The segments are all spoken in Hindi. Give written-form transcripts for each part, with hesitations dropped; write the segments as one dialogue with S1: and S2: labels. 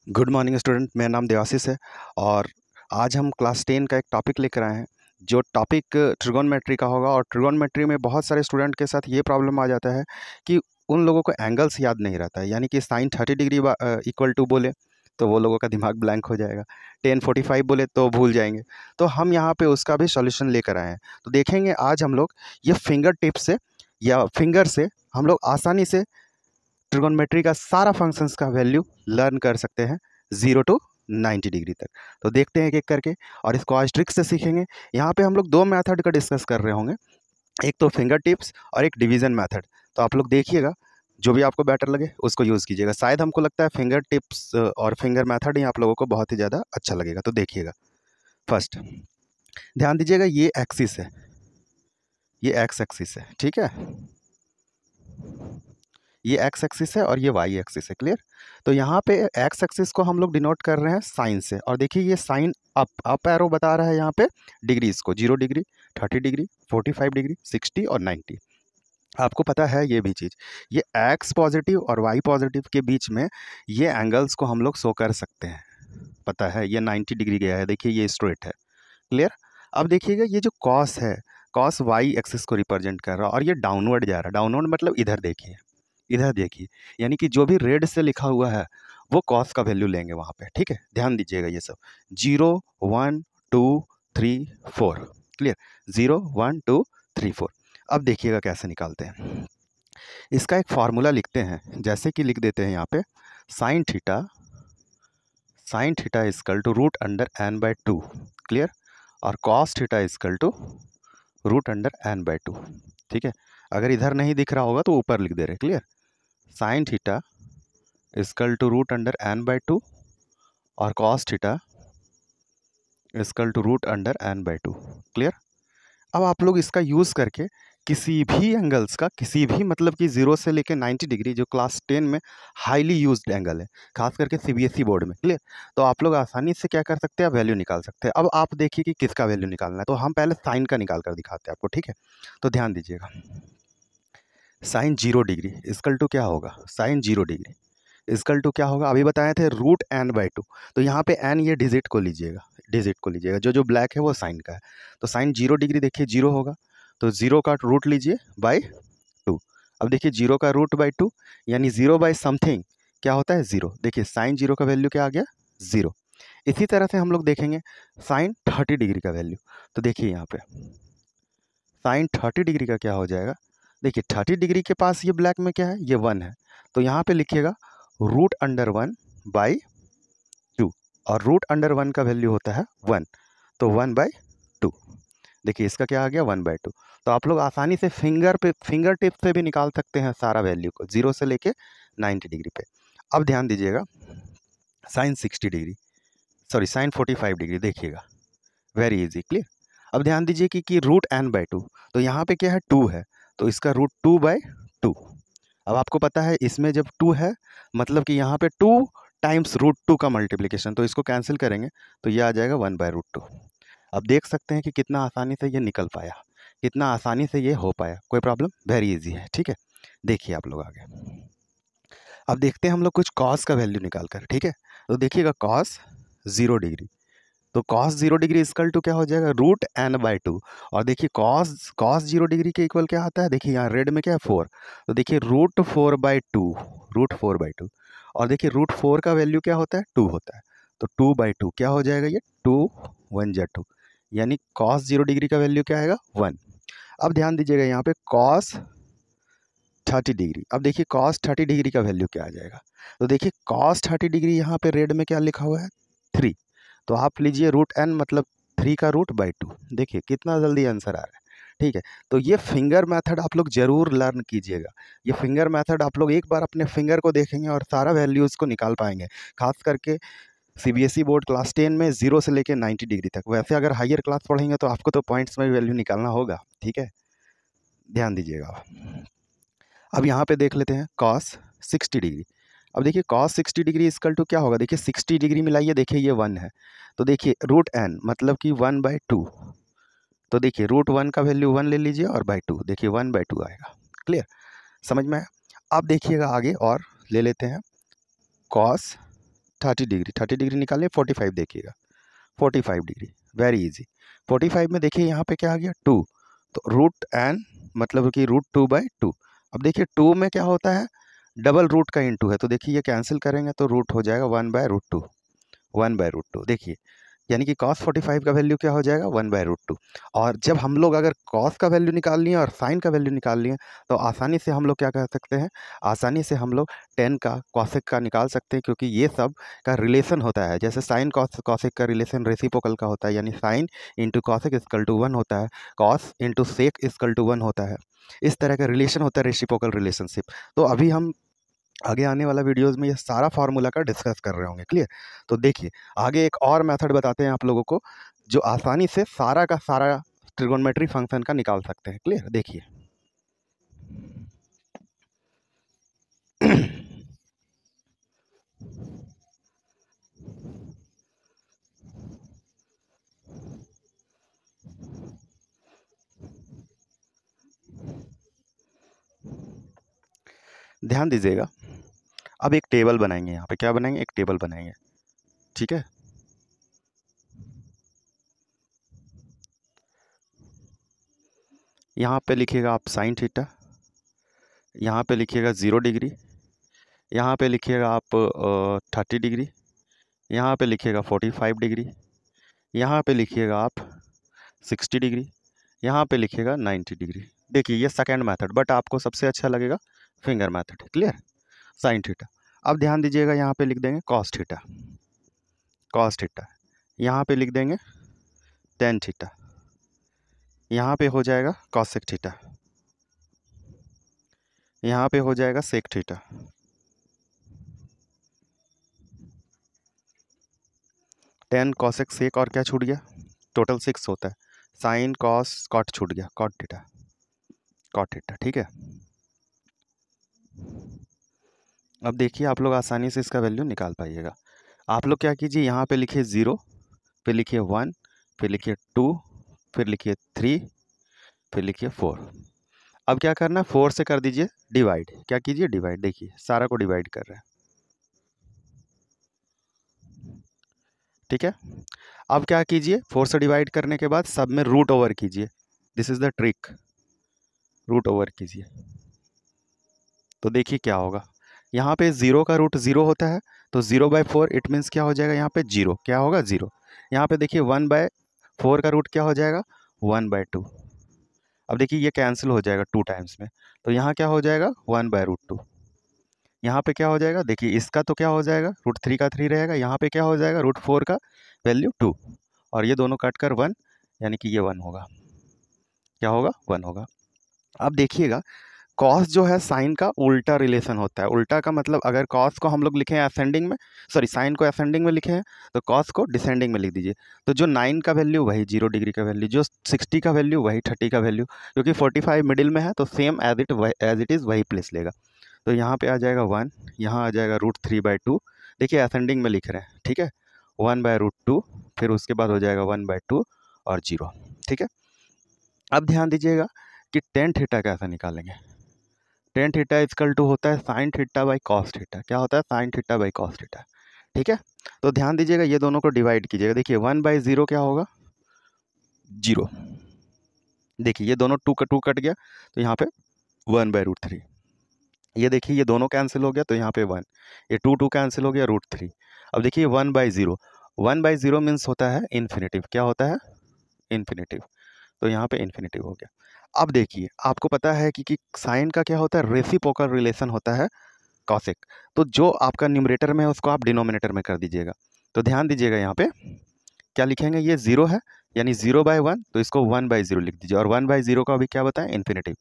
S1: गुड मॉर्निंग स्टूडेंट, मेरा नाम देवाशीष है। और आज हम क्लास 10 का एक टॉपिक लेकर आए हैं, जो टॉपिक ट्रिगोनमेट्री का होगा। और ट्रिगोनमेट्री में बहुत सारे स्टूडेंट के साथ ये प्रॉब्लम आ जाता है कि उन लोगों को एंगल्स याद नहीं रहता है। यानी कि साइन 30 डिग्री इक्वल टू बोले तो वो लोगों का दिमाग ब्लैंक हो जाएगा, 1045 बोले तो भूल जाएंगे। तो हम यहाँ पे उसका भी सॉल्यूशन लेकर आए हैं। तो देखेंगे आज हम लोग ये फिंगर टिप से या फिंगर से हम लोग आसानी से ट्रिगोनमेट्री का सारा फंक्शंस का वैल्यू लर्न कर सकते हैं 0 to 90 डिग्री तक। तो देखते हैं एक एक करके, और इसको आज ट्रिक से सीखेंगे। यहाँ पे हम लोग दो मेथड का डिस्कस कर रहे होंगे, एक तो फिंगर टिप्स और एक डिवीज़न मेथड। तो आप लोग देखिएगा, जो भी आपको बेटर लगे उसको यूज़ कीजिएगा। शायद हमको लगता है फिंगर टिप्स और फिंगर मेथड ही आप लोगों को बहुत ही ज़्यादा अच्छा लगेगा। तो देखिएगा, फर्स्ट ध्यान दीजिएगा, ये एक्सिस है, ये एक्स एक्सिस है, ठीक है। ये एक्स एक्सिस है और ये वाई एक्सिस है, क्लियर। तो यहाँ पे एक्स एक्सिस को हम लोग डिनोट कर रहे हैं साइन से, और देखिए ये साइन अप एरो बता रहा है यहाँ पे डिग्रीज को, 0 डिग्री, 30 डिग्री, 45 डिग्री, 60 और 90। आपको पता है ये भी चीज़, ये एक्स पॉजिटिव और वाई पॉजिटिव के बीच में ये एंगल्स को हम लोग शो कर सकते हैं। पता है ये 90 डिग्री गया है, देखिए ये स्ट्रेट है, क्लियर। अब देखिएगा ये जो कॉस है, कॉस वाई एक्सिस को रिप्रेजेंट कर रहा है और ये डाउनवर्ड जा रहा है। डाउनवर्ड मतलब इधर देखिए, इधर देखिए, यानी कि जो भी रेड से लिखा हुआ है वो कॉस का वैल्यू लेंगे वहाँ पे, ठीक है। ध्यान दीजिएगा, ये सब 0 1 2 3 4, क्लियर। 0 1 2 3 4। अब देखिएगा कैसे निकालते हैं। इसका एक फार्मूला लिखते हैं, जैसे कि लिख देते हैं यहाँ पे sine theta equal to root under N by 2, clear. और cos theta equal to root under N by 2, ठीक है। अगर इधर नहीं दिख रहा होगा तो ऊपर लिख दे रहे, clear. Sine theta equal to root under N by 2 और cos theta equal to root under N by 2, clear. अब आप लोग इसका यूज़ करके किसी भी एंगल्स का, किसी भी मतलब कि 0 से लेकर 90 डिग्री, जो क्लास 10 में हाईली यूज्ड एंगल है, खास करके सीबीएसई बोर्ड में, क्लियर। तो आप लोग आसानी से क्या कर सकते हैं, वैल्यू निकाल सकते हैं। अब आप देखिए कि किसका वैल्यू निकालना है। तो हम पहले साइन का निकाल कर दिखाते हैं आपको, ठीक है। तो ध्यान दीजिएगा, साइन 0 डिग्री इजकल टू क्या होगा, साइन 0 डिग्री इजकल टू क्या होगा, अभी बताए थे रूट एन बाई 2। तो यहाँ पे एन ये डिजिट को लीजिएगा, डिजिट को लीजिएगा, जो जो ब्लैक है वो साइन का है। तो साइन 0 डिग्री देखिए 0 होगा, तो 0 का रूट लीजिए बाई 2। अब देखिए 0 का रूट बाई 2 यानी 0 बाई समथिंग क्या होता है, 0। देखिए साइन 0 का वैल्यू क्या आ गया, 0। इसी तरह से हम लोग देखेंगे साइन 30 डिग्री का वैल्यू। तो देखिए यहाँ पे साइन 30 डिग्री का क्या हो जाएगा, देखिए 30 डिग्री के पास ये ब्लैक में क्या है, ये 1 है। तो यहाँ पे लिखिएगा रूट अंडर 1 बाई 2, और रूट अंडर 1 का वैल्यू होता है 1, तो 1 बाई 2। देखिए इसका क्या आ गया, 1 बाई 2। तो आप लोग आसानी से फिंगर टिप से भी निकाल सकते हैं सारा वैल्यू को, 0 से लेके 90 डिग्री पे। अब ध्यान दीजिएगा sine 60 degree, sorry sine 45 degree, देखिएगा वेरी इजी, क्लियर। अब ध्यान दीजिए कि रूट एन बाई 2, तो यहाँ पे क्या है, 2 है, तो इसका रूट 2 बाई 2। अब आपको पता है इसमें जब 2 है मतलब कि यहाँ पे 2 टाइम्स रूट 2 का मल्टीप्लिकेशन, तो इसको कैंसिल करेंगे तो ये आ जाएगा 1 बाई रूट 2। अब देख सकते हैं कि कितना आसानी से ये निकल पाया, कितना आसानी से ये हो पाया, कोई प्रॉब्लम, वेरी इजी है, ठीक है। देखिए आप लोग आगे, अब देखते हैं हम लोग कुछ कॉस का वैल्यू निकाल कर, ठीक है। तो देखिएगा कॉस 0 डिग्री, तो कॉस 0 डिग्री इजकल टू क्या हो जाएगा, रूट एन बाई 2। और देखिए कॉस कॉस 0 डिग्री के इक्वल क्या आता है, देखिए यहाँ रेड में क्या है, 4। तो देखिए रूट 4 बाई 2, रूट 4 बाई 2। और देखिए रूट 4 का वैल्यू क्या होता है, 2 होता है। तो 2 बाई 2 क्या हो जाएगा, ये 2 1 जा 2, यानी कॉस 0 डिग्री का वैल्यू क्या आएगा, 1। अब ध्यान दीजिएगा यहाँ पे कॉस 30 डिग्री, अब देखिए कॉस 30 डिग्री का वैल्यू क्या आ जाएगा। तो देखिए कॉस 30 डिग्री यहाँ पे रेड में क्या लिखा हुआ है, 3। तो आप लीजिए रूट एन मतलब 3 का रूट बाई 2, देखिए कितना जल्दी आंसर आ रहा है, ठीक है। तो ये फिंगर मेथड आप लोग ज़रूर लर्न कीजिएगा। ये फिंगर मेथड आप लोग एक बार अपने फिंगर को देखेंगे और सारा वैल्यूज़ को निकाल पाएंगे, खास करके सीबीएसई बोर्ड क्लास 10 में 0 से लेकर 90 डिग्री तक। वैसे अगर हायर क्लास पढ़ेंगे तो आपको तो पॉइंट्स में वैल्यू निकालना होगा, ठीक है, ध्यान दीजिएगा। अब यहाँ पे देख लेते हैं कॉस 60 डिग्री। अब देखिए कॉस 60 डिग्री इजकल टू क्या होगा, देखिए 60 डिग्री मिलाइए, देखिए ये 1 है, तो देखिए रूट एन मतलब कि 1 बाई 2। तो देखिए रूट 1 का वैल्यू 1 ले लीजिए और बाई 2, देखिए 1 बाई 2 आएगा, क्लियर, समझ में आया। अब देखिएगा आगे और ले लेते हैं कॉस 30 डिग्री, 30 डिग्री निकालिए, 45 देखिएगा, 45 डिग्री, वेरी इजी। 45 में देखिए यहाँ पे क्या आ गया 2, तो रूट एन मतलब कि √2/2। अब देखिए 2 में क्या होता है, डबल रूट का इंटू है, तो देखिए ये कैंसिल करेंगे तो रूट हो जाएगा 1/√2, 1/√2। देखिए यानी कि cos 45 का वैल्यू क्या हो जाएगा 1/√2। और जब हम लोग अगर cos का वैल्यू निकालनी है और sin का वैल्यू निकालनी है तो आसानी से हम लोग क्या कर सकते हैं, आसानी से हम लोग tan का cosec का निकाल सकते हैं, क्योंकि ये सब का रिलेशन होता है। जैसे sin cosec का रिलेशन रेसिप्रोकल का होता है, यानी sin into cosec equal to 1 होता है, cos into sec equal to 1 होता है। इस तरह का रिलेशन होता है, रेसिप्रोकल रिलेशनशिप। तो अभी हम आगे आने वाला वीडियोज़ में ये सारा फार्मूला का डिस्कस कर रहे होंगे, क्लियर। तो देखिए आगे एक और मेथड बताते हैं आप लोगों को, जो आसानी से सारा का सारा ट्रिगोनोमेट्री फंक्शन का निकाल सकते हैं, क्लियर। देखिए ध्यान दीजिएगा, अब एक टेबल बनाएंगे, यहाँ पे क्या बनाएंगे, एक टेबल बनाएंगे, ठीक है। यहाँ पे लिखिएगा आप साइन थीटा, यहाँ पे लिखिएगा 0 डिग्री, यहाँ पे लिखिएगा आप 30 डिग्री, यहाँ पे लिखिएगा 45 डिग्री, यहाँ पे लिखिएगा आप 60 डिग्री, यहाँ पे लिखिएगा 90 डिग्री। देखिए ये सेकंड मेथड, बट आपको सबसे अच्छा लगेगा finger method, clear, sine theta. अब ध्यान दीजिएगा, यहाँ पे लिख देंगे कॉस थीटा, कॉस थीटा, यहाँ पे लिख देंगे टेन थीटा, यहाँ पे हो जाएगा कॉसेक थीटा, यहाँ पे हो जाएगा sec theta, tan cosec sec, और क्या छूट गया, टोटल 6 होता है, साइन कॉस कॉट छूट गया, कॉट थीटा, कॉट थीटा, ठीक है। अब देखिए आप लोग आसानी से इसका वैल्यू निकाल पाइएगा। आप लोग क्या कीजिए, यहाँ पे लिखिए 0, फिर लिखिए 1, फिर लिखिए 2, फिर लिखिए 3, फिर लिखिए 4। अब क्या करना है, 4 से कर दीजिए डिवाइड, क्या कीजिए डिवाइड, देखिए सारा को डिवाइड कर रहे हैं, ठीक है। अब क्या कीजिए, 4 से डिवाइड करने के बाद सब में रूट ओवर कीजिए, this is the trick, root over कीजिए। तो देखिए क्या होगा, यहाँ पे 0 का रूट 0 होता है, तो 0/4 इट मीन्स क्या हो जाएगा, यहाँ पे 0 क्या होगा 0। यहाँ पे देखिए 1/4 का रूट क्या हो जाएगा 1/2। अब देखिए ये कैंसिल हो जाएगा 2 टाइम्स में, तो यहाँ क्या हो जाएगा 1/√2। यहाँ पे क्या हो जाएगा, देखिए इसका तो क्या हो जाएगा, √3 का 3 रहेगा, यहाँ पे क्या हो जाएगा √4 का वैल्यू 2, और ये दोनों कट कर 1, यानी कि ये 1 होगा, क्या होगा 1 होगा। अब देखिएगा कॉस जो है साइन का उल्टा रिलेशन होता है। उल्टा का मतलब अगर कॉस को हम लोग लिखे हैं असेंडिंग में, सॉरी साइन को असेंडिंग में लिखे हैं, तो कॉस को डिसेंडिंग में लिख दीजिए। तो जो 9 का वैल्यू वही 0 डिग्री का वैल्यू, जो 60 का वैल्यू वही 30 का वैल्यू, क्योंकि 45 मिडिल में है तो सेम एज इट इज़ वही प्लेस लेगा। तो यहाँ पे आ जाएगा 1, यहाँ आ जाएगा √3/2, देखिए असेंडिंग में लिख रहे हैं, ठीक है, 1/√2, फिर उसके बाद हो जाएगा 1/2 और 0, ठीक है। अब ध्यान दीजिएगा कि टेन थीटा कैसे निकालेंगे। टेन थीटा इक्वल टू होता है sine theta by cos theta, क्या होता है sine theta by cos theta, ठीक है। तो ध्यान दीजिएगा ये दोनों को डिवाइड कीजिएगा, देखिए 1/0 क्या होगा 0, देखिए ये दोनों 2 का 2 कट गया, तो यहाँ पे 1/√3, ये देखिए ये दोनों कैंसिल हो गया, तो यहाँ पे 1, ये 2 कैंसिल हो गया √3। अब देखिए 1/0, 1/0 मीन्स होता है इन्फिनेटिव, क्या होता है इन्फिनेटिव, तो यहाँ पे इन्फिनेटिव हो गया। अब देखिए आपको पता है कि साइन का क्या होता है, रेसिप्रोकल रिलेशन होता है कॉसेक, तो जो आपका न्यूमरेटर में है उसको आप डिनोमिनेटर में कर दीजिएगा। तो ध्यान दीजिएगा यहाँ पे क्या लिखेंगे, ये 0 है यानी 0/1, तो इसको 1/0 लिख दीजिए, और 1/0 का अभी क्या बताएं इन्फिनेटिव,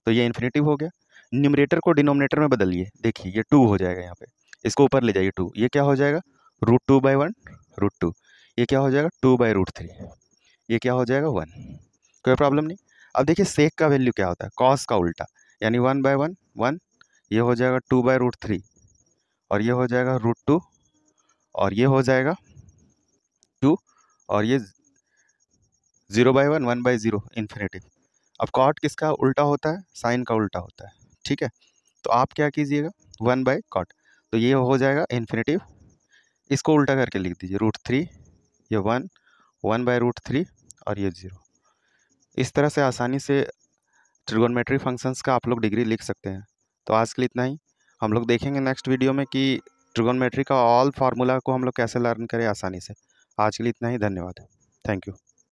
S1: तो ये इन्फिनेटिव हो गया। न्यूमरेटर को डिनोमिनेटर में बदलिए, देखिए ये 2 हो जाएगा, यहाँ पे इसको ऊपर ले जाइए 2, ये क्या हो जाएगा √2/1, √2, ये क्या हो जाएगा 2/√3, ये क्या हो जाएगा 1, कोई प्रॉब्लम नहीं। अब देखिए सेक का वैल्यू क्या होता है, कॉस का उल्टा, यानी 1/1 1, ये हो जाएगा 2/√3, और ये हो जाएगा √2, और ये हो जाएगा 2, और ये 0/1 1/0 इन्फिनेटिव। अब कॉट किसका उल्टा होता है, साइन का उल्टा होता है, ठीक है। तो आप क्या कीजिएगा 1/cot, तो ये हो जाएगा इन्फिनेटिव, इसको उल्टा करके लिख दीजिए, √3, ये 1, 1/√3 और ये 0। इस तरह से आसानी से ट्रिगोनोमेट्री फंक्शंस का आप लोग डिग्री लिख सकते हैं। तो आज के लिए इतना ही। हम लोग देखेंगे नेक्स्ट वीडियो में कि ट्रिगोनोमेट्री का ऑल फार्मूला को हम लोग कैसे लर्न करें आसानी से। आज के लिए इतना ही, धन्यवाद, थैंक यू।